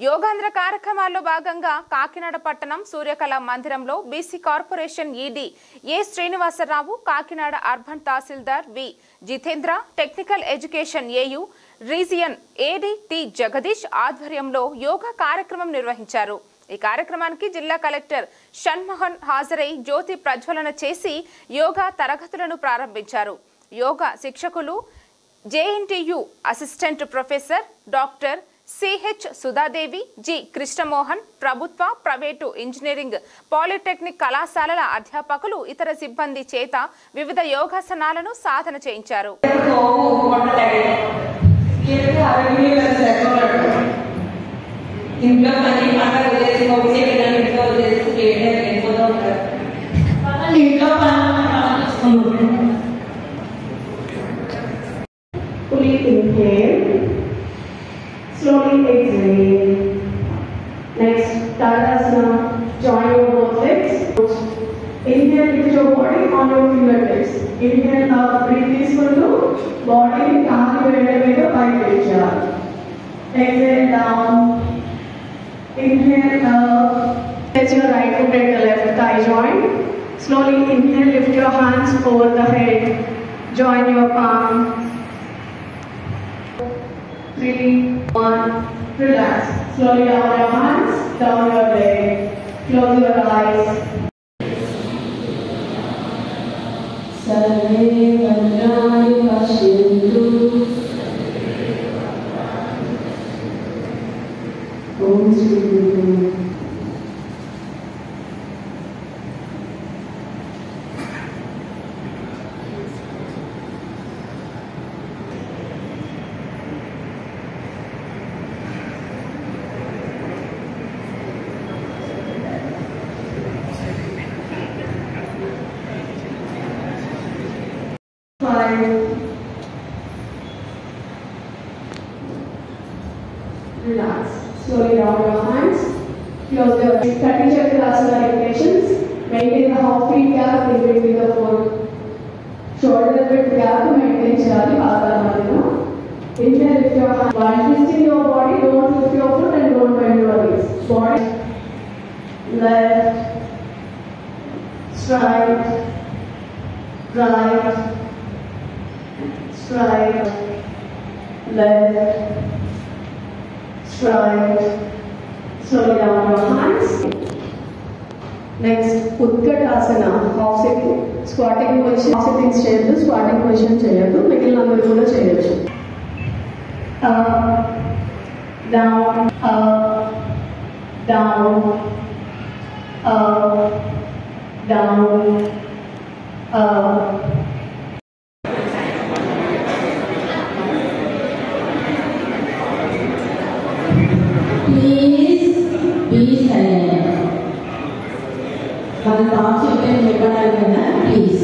యోగాంధ్ర కార్యక్రమాల్లో భాగంగా కాకినాడ పట్టణం సూర్యకళ మందిరంలో BC corporation ED A Srinivasarao, Kakinada urban తహసీల్దార్ V Jitendra, technical education AU region AD T Jagadish ఆధ్వర్యంలో యోగా కార్యక్రమం నిర్వహించారు. ఈ కార్యక్రమానికి జిల్లా కలెక్టర్ షణ్మోహన్ హాజరై జ్యోతి ప్రజ్వలన చేసి యోగా తరగతులను ప్రారంభించారు. యోగా శిక్షకులు JNTU assistant professor doctor CH Sudhadevi, G Krishnamohan, ప్రభుత్వ, ప్రైవేటు ఇంజనీరింగ్, పాలిటెక్నిక్ కళాశాలల అధ్యాపకులు, ఇతర సిబ్బంది చేత వివిధ యోగాసనాలను సాధన చేయించారు. Slowly exhale. Next, Tadasana. Join your both legs. Inhale, lift your body on your fingertips. Inhale up, breathe తీసుకుంటూ body కాలి వేడి మీద పైకి లేచాలి. Exhale down. Inhale up. Place your right foot at the left thigh joint. Slowly inhale, lift your hands over the head. Join your palm. 3, 1, relax. Slowly down your hands, down your leg. Close your eyes. Sarve Bhadrani Pashyantu. Om Shri Guru. Relax. Slowly down your hands. Close your eyes. 30 Chakra repetitions. Maintain the half feet gap in between the four shoulder width gap. Maintain chali Adharamana. Inhale, lift your hand. While twisting your body, don't lift your foot and don't bend your knees. Body left, straight, right, straight, left, straight. Slowly down your hands. Next, Utkatasana, half sitting, squatting position. Half sitting చేయొద్దు, squatting position చేయొద్దు, మిగిలినందరూ కూడా చేయొచ్చు. Up, down, up, down, up, down, up. మన thoughts చెప్పేది చెప్పడానికైనా please.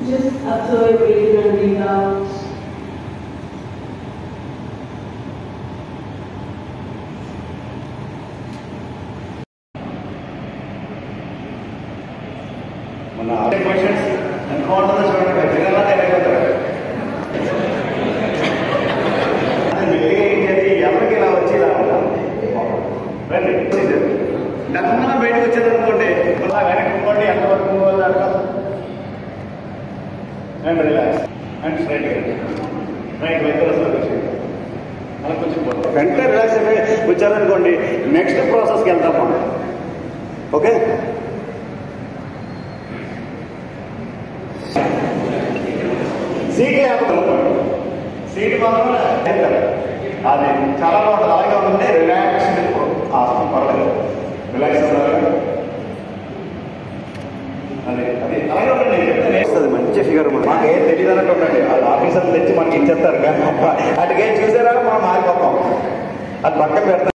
Just observe breathing and breathe out. మన questions అనుకోవడం చూడండి జగన్ అయిపోతారు. ఎవరికి ఇలా వచ్చి ఇలా రండి నమ్మకం బయటకు వచ్చేది అనుకోండి మళ్ళీ వెనక్కి ఇంకోండి ఎంతవరకు and relax and straight right వైపు అలా కొంచెం వెంటనే రిలాక్స్ అయిపోయి వచ్చారనుకోండి నెక్స్ట్ ప్రాసెస్కి వెళ్తాం. ఓకే, సీట్ లేకపోతే సీట్ మాత్రం అది చాలా బాగుంటుంది. అలాగే ఉంటుంది రిలాక్స్ ఆసనం, పర్లేదు రిలాక్స్ అది అది అలాగే ఉండండి. వస్తుంది మంచి ఫిగర్. మాకు ఏం తెలియదు అన్నట్టు ఉండండి. వాళ్ళు ఆఫీసర్లు తెచ్చి మనకి ఇచ్చేస్తారు కానీ అటుకేం చూసారా మనం మారిపోతాం. అది పక్కన పెడతాం.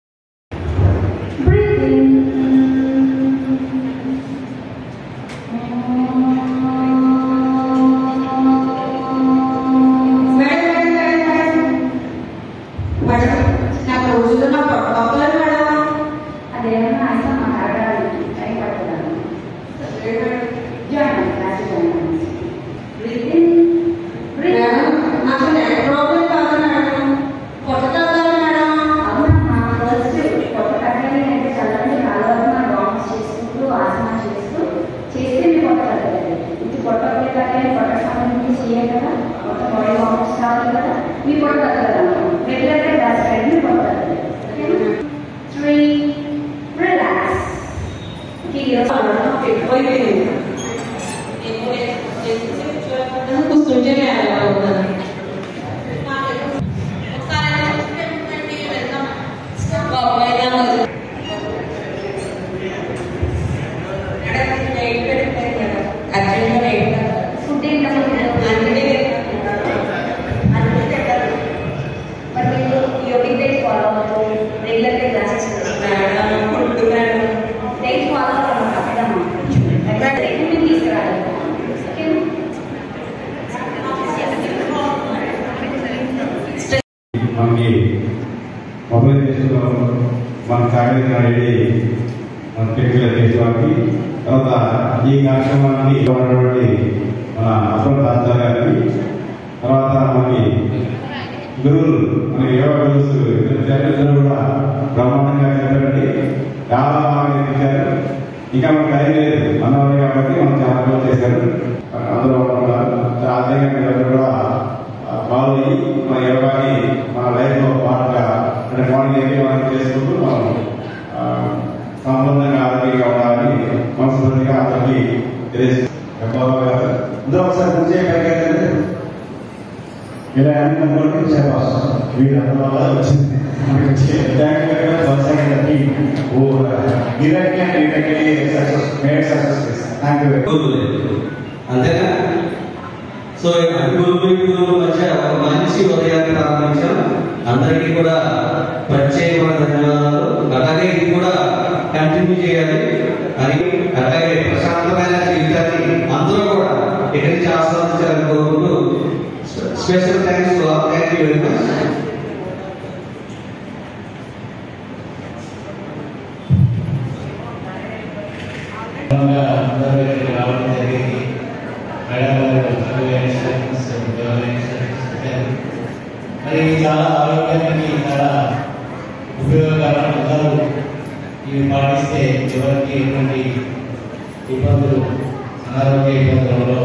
कुछ समझे में आया होगा మనకి మొబైలైజేషన్లో మన సాగరిక రెడ్డి మన టెక్నికల్ వారికి తర్వాత ఈ కార్యక్రమానికి ఉన్నటువంటి మన అశ్వత్ దాస్ గారికి తర్వాత మనకి గురువులు మన యోగా గురువులు ఇద్దరు కూడా బ్రహ్మాండంగా చెప్పండి చాలా బాగా నేర్పించారు. ఇంకా మనకు టైం లేదు అన్నవారు కాబట్టి మనం చాలా రోజులు చేశారు. అందులో ఆధ్యాత్మిక కూడా ఫాలో అయ్యి మన యోగాని మన లైఫ్లో పాటుగా అంటే మార్నింగ్ మనం చేసుకుంటూ మనం సంపూర్ణంగా ఆరోగ్యంగా ఉండాలని మనస్ఫూర్తిగా అందరికీ తెలియజేస్తారు. అందరూ ఒకసారి పూజ కలిగారు ఇలా అన్ని చేపస్ వీళ్ళు అందువల్ల వచ్చింది. అంతేనా? సో గురువుల మధ్య ఒక మంచి ఉదయాన్ని ప్రారంభించాం. అందరికీ కూడా ప్రత్యేకమైన ధన్యవాదాలు. అలాగే ఇది కూడా కంటిన్యూ చేయాలి అని, అలాగే ప్రశాంతమైన జీవితాన్ని అందరూ కూడా ఎక్కడి నుంచి ఆస్వాదించాలని కోరుకుంటూ special thanks to all. Thank you very much. మరి చాలా ఆరోగ్యానికి చాలా ఉపయోగకరం. అందరూ ఇవి పాటిస్తే ఎవరికి ఎటువంటి ఇబ్బందులు అనారోగ్య ఇబ్బందులలో